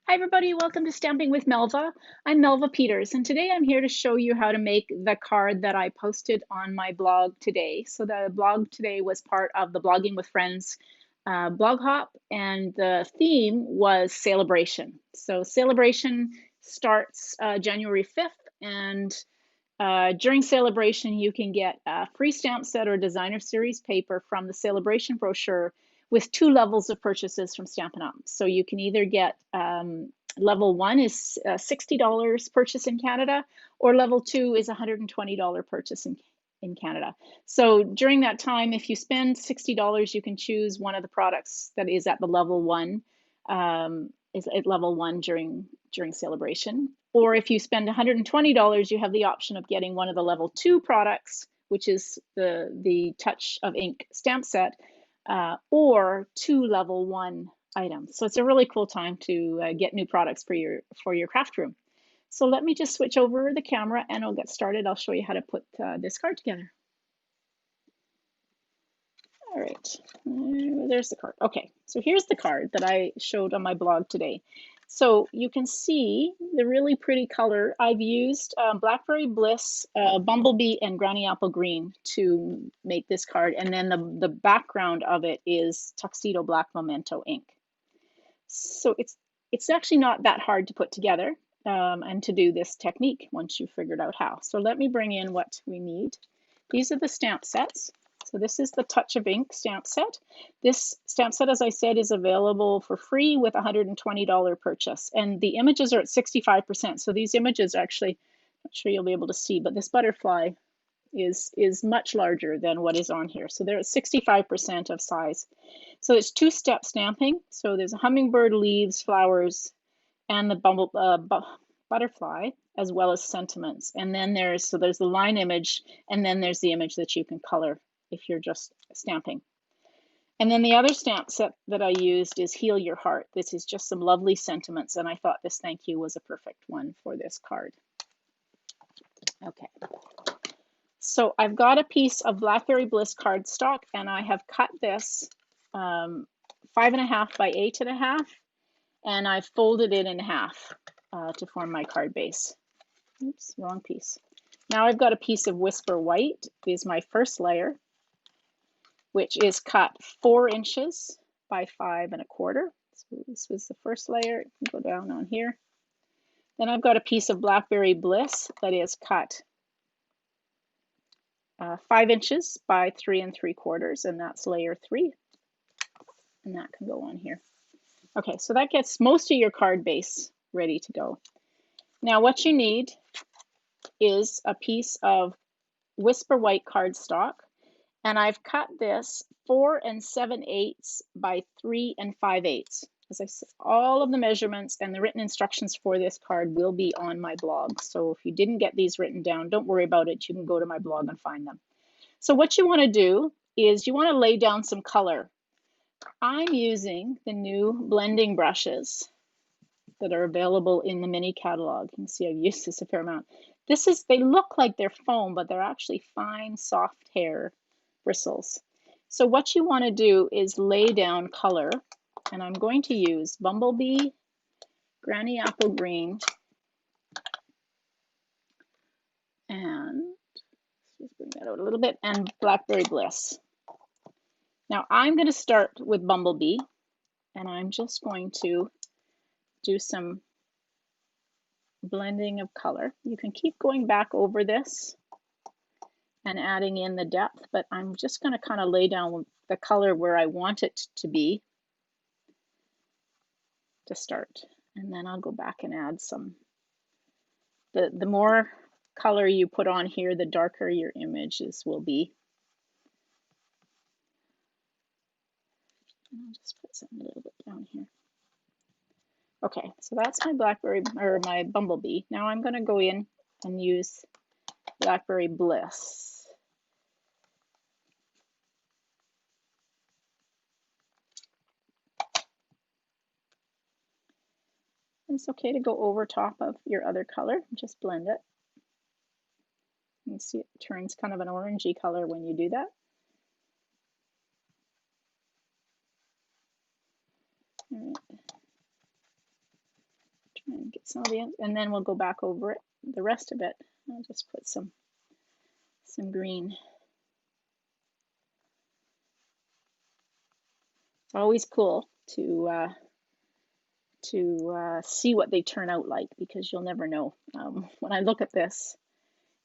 Hi everybody, welcome to Stamping with Melva. I'm Melva Peters, and today I'm here to show you how to make the card that I posted on my blog today. So the blog today was part of the Blogging with Friends blog hop, and the theme was celebration. So celebration starts January 5th, and during celebration you can get a free stamp set or designer series paper from the celebration brochure with 2 levels of purchases from Stampin' Up. So you can either get level 1 is $60 purchase in Canada, or level 2 is $120 purchase in Canada. So during that time, if you spend $60, you can choose one of the products that is at the level 1, is at level 1 during celebration. Or if you spend $120, you have the option of getting one of the level 2 products, which is the Touch of Ink stamp set, or 2 level 1 items. So it's a really cool time to get new products for your craft room. So let me just switch over the camera and I'll get started. I'll show you how to put this card together. All right, there's the card. Okay, so here's the card that I showed on my blog today. So you can see the really pretty color. I've used Blackberry Bliss, Bumblebee, and Granny Apple Green to make this card. And then the background of it is Tuxedo Black Memento ink. So it's actually not that hard to put together and to do this technique once you've figured out how. So let me bring in what we need. These are the stamp sets. So this is the Touch of Ink stamp set. This stamp set, as I said, is available for free with a $120 purchase. And the images are at 65%. So these images actually, I'm not sure you'll be able to see, but this butterfly is much larger than what is on here. So they're at 65% of size. So it's 2-step stamping. So there's a hummingbird, leaves, flowers, and the butterfly, as well as sentiments. And then there's the line image, and then there's the image that you can color if you're just stamping. And then the other stamp set that I used is Heal Your Heart. This is just some lovely sentiments, and I thought this thank you was a perfect one for this card. Okay. So I've got a piece of Blackberry Bliss cardstock, and I have cut this 5.5 by 8.5, and I've folded it in half to form my card base. Oops, wrong piece. Now I've got a piece of Whisper White, is my first layer, which is cut 4 inches by 5.25. So this was the first layer. It can go down on here. Then I've got a piece of Blackberry Bliss that is cut 5 inches by 3.75, and that's layer 3. And that can go on here. Okay, so that gets most of your card base ready to go. Now what you need is a piece of Whisper White cardstock, and I've cut this 4 7/8 by 3 5/8. As I said, all of the measurements and the written instructions for this card will be on my blog. So if you didn't get these written down, don't worry about it. You can go to my blog and find them. So what you want to do is you want to lay down some color. I'm using the new blending brushes that are available in the mini catalog. You can see I've used this a fair amount. They look like they're foam, but they're actually fine, soft hair bristles. So what you want to do is lay down color, and I'm going to use Bumblebee, Granny Apple Green, and let's bring that out a little bit, and Blackberry Bliss. Now I'm going to start with Bumblebee, and I'm just going to do some blending of color. You can keep going back over this and adding in the depth, but I'm just going to kind of lay down the color where I want it to be to start. And then I'll go back and add some. The more color you put on here, the darker your images will be. And I'll just put something a little bit down here. Okay, so that's my Blackberry, or my Bumblebee. Now I'm going to go in and use Blackberry Bliss. It's okay to go over top of your other color, just blend it. You can see it turns kind of an orangey color when you do that. All right. get some of the, and then we'll go back over it, the rest of it. I'll just put some green. It's always cool to see what they turn out like, because you'll never know. When I look at this,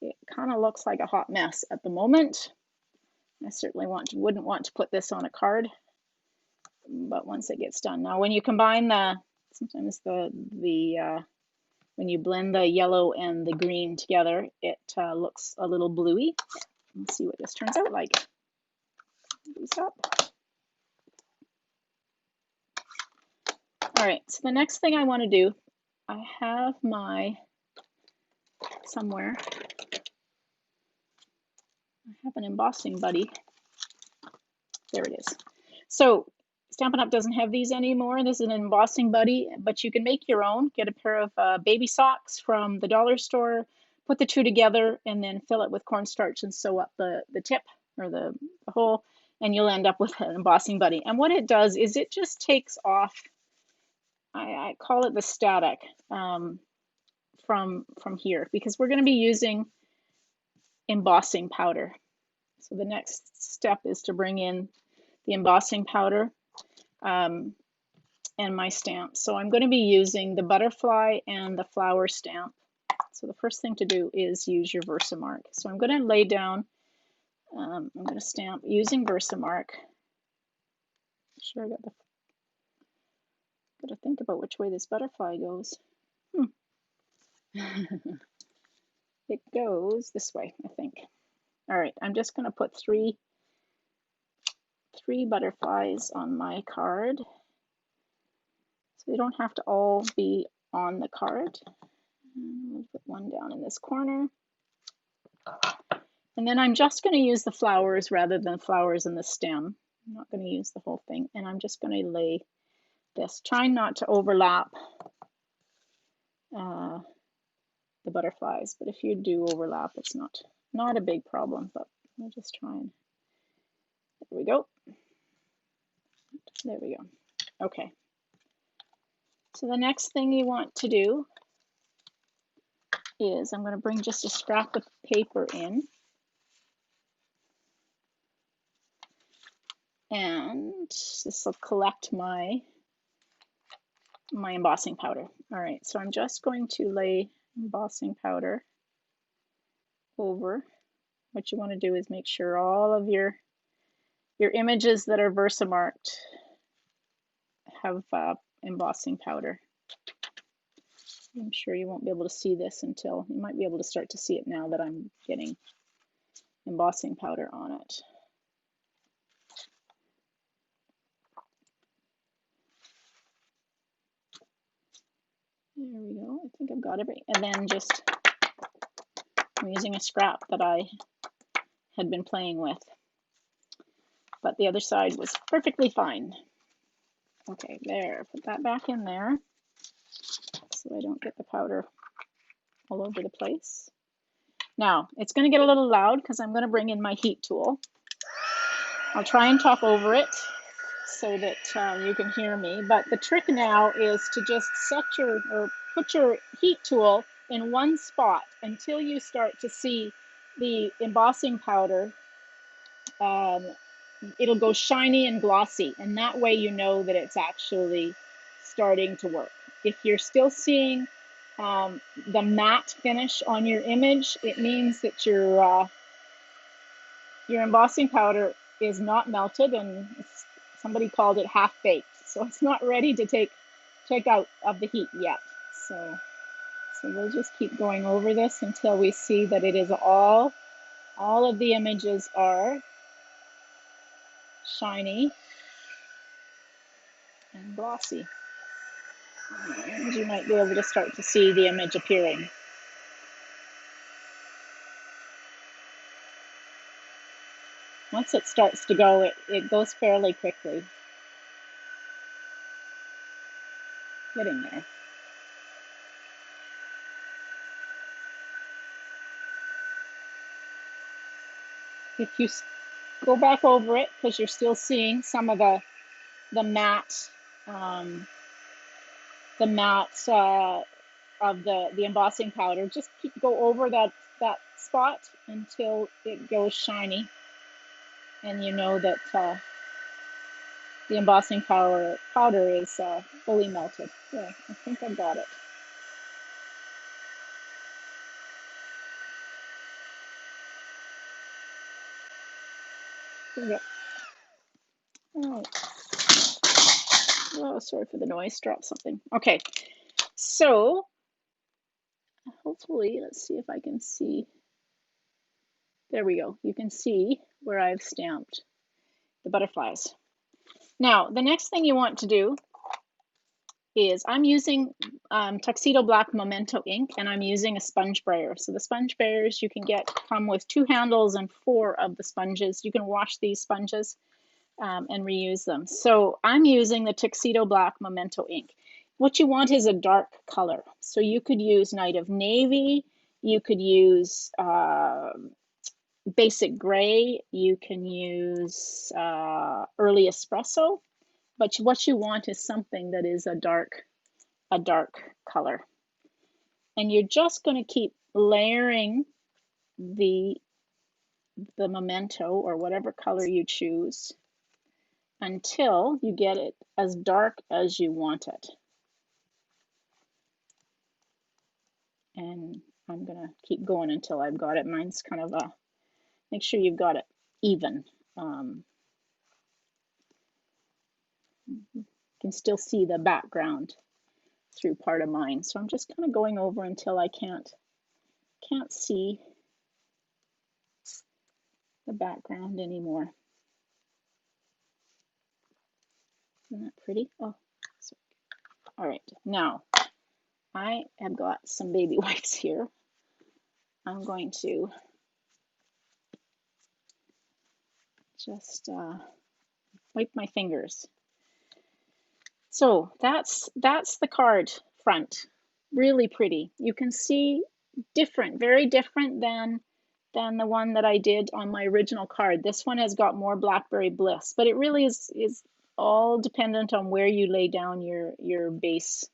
it kind of looks like a hot mess at the moment. I certainly wouldn't want to put this on a card, but once it gets done. Now, when you combine sometimes when you blend the yellow and the green together, it looks a little bluey. Let's see what this turns out like. These up. All right, so the next thing I want to do, I have somewhere, I have an embossing buddy. There it is. So Stampin' Up! Doesn't have these anymore. This is an embossing buddy, but you can make your own. Get a pair of baby socks from the dollar store, put the two together, and then fill it with cornstarch and sew up the tip or the hole, and you'll end up with an embossing buddy. And what it does is it just takes off, I call it the static from here, because we're going to be using embossing powder. So the next step is to bring in the embossing powder and my stamp. So I'm going to be using the butterfly and the flower stamp. So the first thing to do is use your Versamark. So I'm going to lay down, I'm going to stamp using Versamark. Sure, I got to think about which way this butterfly goes. It goes this way, I think. All right, I'm just going to put three butterflies on my card. So they don't have to all be on the card. We'll put one down in this corner. And then I'm just going to use the flowers rather than flowers in the stem. I'm not going to use the whole thing. And I'm just going to lay this, trying not to overlap the butterflies. But if you do overlap, it's not a big problem, but we'll just try and, there we go. There we go. Okay. So the next thing you want to do is I'm going to bring just a scrap of paper in. And this will collect my embossing powder. All right, so I'm just going to lay embossing powder over. What you want to do is make sure all of your images that are Versamarked have embossing powder. I'm sure you won't be able to see this until, you might be able to start to see it now that I'm getting embossing powder on it. There we go. I think I've got everything. And then just, I'm using a scrap that I had been playing with. But the other side was perfectly fine. Okay, there. Put that back in there so I don't get the powder all over the place. Now, it's going to get a little loud because I'm going to bring in my heat tool. I'll try and talk over it so that you can hear me. But the trick now is to just put your heat tool in one spot until you start to see the embossing powder. It'll go shiny and glossy, and that way you know that it's actually starting to work. If you're still seeing the matte finish on your image, it means that your embossing powder is not melted, and somebody called it half-baked, so it's not ready to take out of the heat yet. So we'll just keep going over this until we see that it is all of the images are shiny and glossy. And you might be able to start to see the image appearing. Once it starts to go, it goes fairly quickly. Getting there. If you go back over it, because you're still seeing some of the matte of the embossing powder. Just go over that spot until it goes shiny, and you know that the embossing powder is fully melted. Yeah, I think I got it. There we go. All right. Oh, sorry for the noise. Dropped something. Okay, so hopefully, let's see if I can see. There we go. You can see where I've stamped the butterflies. Now, the next thing you want to do is I'm using Tuxedo Black Memento ink, and I'm using a sponge brayer. So the sponge brayers you can get come with 2 handles and 4 of the sponges. You can wash these sponges and reuse them. So I'm using the Tuxedo Black Memento ink. What you want is a dark color. So you could use Night of Navy, you could use Basic Gray, you can use Early Espresso, but what you want is something that is a dark color. And you're just going to keep layering the memento or whatever color you choose until you get it as dark as you want it. And I'm going to keep going until I've got it. Mine's kind of a, make sure you've got it even. You can still see the background through part of mine. So I'm just kind of going over until I can't see the background anymore. Isn't that pretty? Oh, sorry. All right, now I have got some baby wipes here. I'm going to just wipe my fingers. So that's the card front. Really pretty. You can see different, very different than the one that I did on my original card. This one has got more Blackberry Bliss, but it really is all dependent on where you lay down your base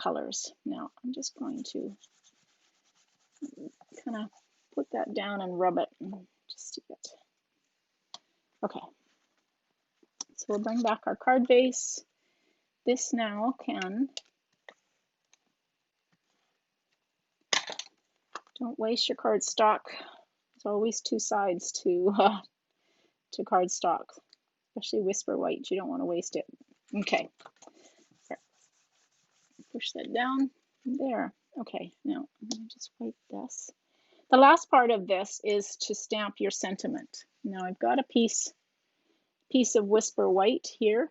colors. Now I'm just going to kind of put that down and rub it just to get. Okay, so we'll bring back our card base. This now can, don't waste your cardstock. There's always 2 sides to cardstock, especially Whisper White. You don't want to waste it. Okay, push that down there. Okay, now I'm going to just wipe this. The last part of this is to stamp your sentiment. Now I've got a piece of Whisper White here.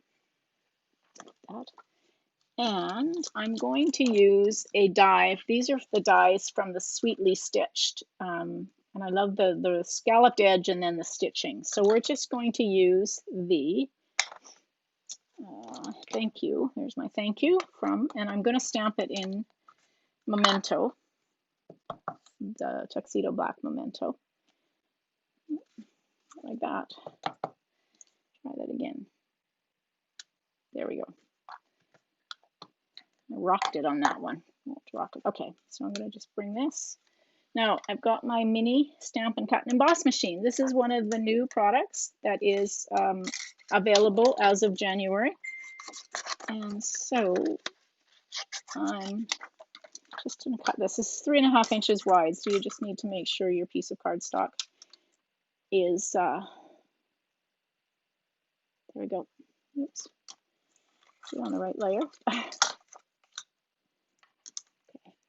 And I'm going to use a die. These are the dies from the Sweetly Stitched. And I love the scalloped edge and then the stitching. So we're just going to use the thank you. Here's my thank you from, and I'm going to stamp it in Memento, the Tuxedo Black Memento. Like that. Try that again. There we go. I rocked it on that one. Okay, so I'm going to just bring this. Now I've got my mini Stampin' Cut and Emboss machine. This is one of the new products that is available as of January. And so I'm just going to cut this. This is 3.5 inches wide, so you just need to make sure your piece of cardstock is, there we go. Oops. You're on the right layer.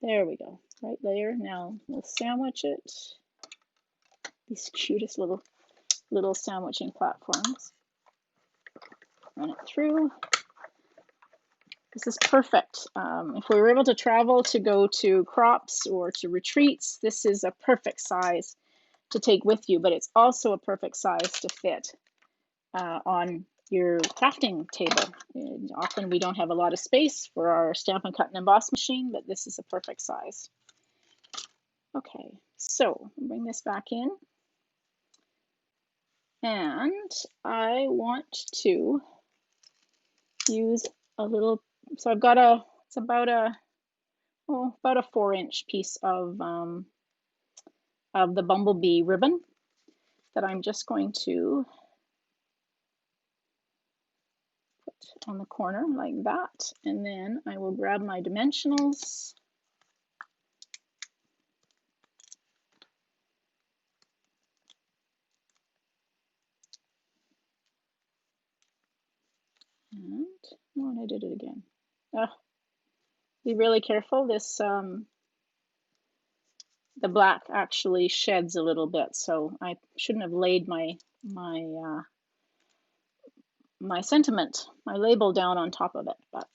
There we go, right layer. Now we'll sandwich it. These cutest little sandwiching platforms. Run it through. This is perfect. If we were able to travel to go to crops or to retreats, this is a perfect size to take with you, but it's also a perfect size to fit on your crafting table. And often we don't have a lot of space for our Stampin' Cut and Emboss machine, but this is a perfect size. Okay, so bring this back in. And I want to use a little, so I've got it's about a about a 4-inch piece of the bumblebee ribbon that I'm just going to put on the corner like that. And then I will grab my dimensionals. And, oh, and I did it again. Be really careful. This the black actually sheds a little bit, so I shouldn't have laid my sentiment, my label down on top of it, but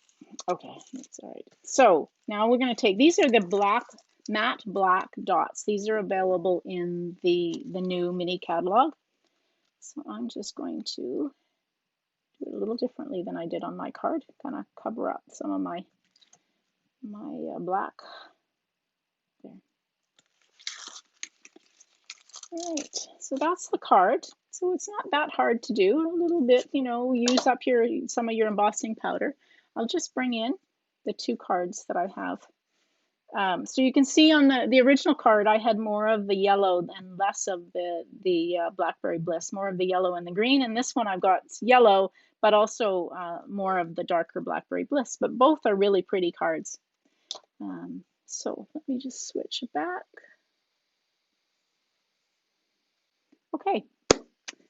okay, that's all right. So now we're going to take, these are the black, matte black dots. These are available in the new mini catalog. So I'm just going to do it a little differently than I did on my card, kind of cover up some of my black. There. All right, so that's the card. So it's not that hard to do. A little bit, you know, use up some of your embossing powder. I'll just bring in the 2 cards that I have. So you can see on the original card, I had more of the yellow and less of the Blackberry Bliss, more of the yellow and the green. And this one I've got yellow, but also more of the darker Blackberry Bliss. But both are really pretty cards. So let me just switch back. Okay,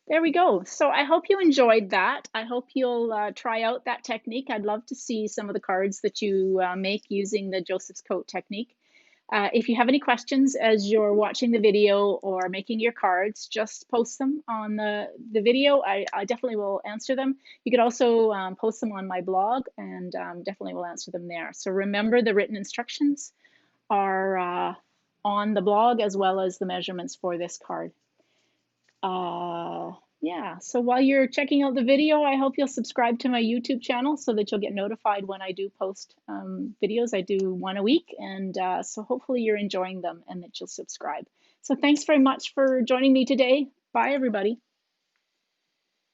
there we go. So I hope you enjoyed that. I hope you'll try out that technique. I'd love to see some of the cards that you make using the Joseph's Coat technique. If you have any questions as you're watching the video or making your cards, just post them on the video. I definitely will answer them. You could also post them on my blog, and definitely will answer them there. So remember, the written instructions are on the blog, as well as the measurements for this card. Yeah, so while you're checking out the video, I hope you'll subscribe to my YouTube channel so that you'll get notified when I do post videos. I do 1 a week, and so hopefully you're enjoying them and that you'll subscribe. So thanks very much for joining me today. Bye, everybody.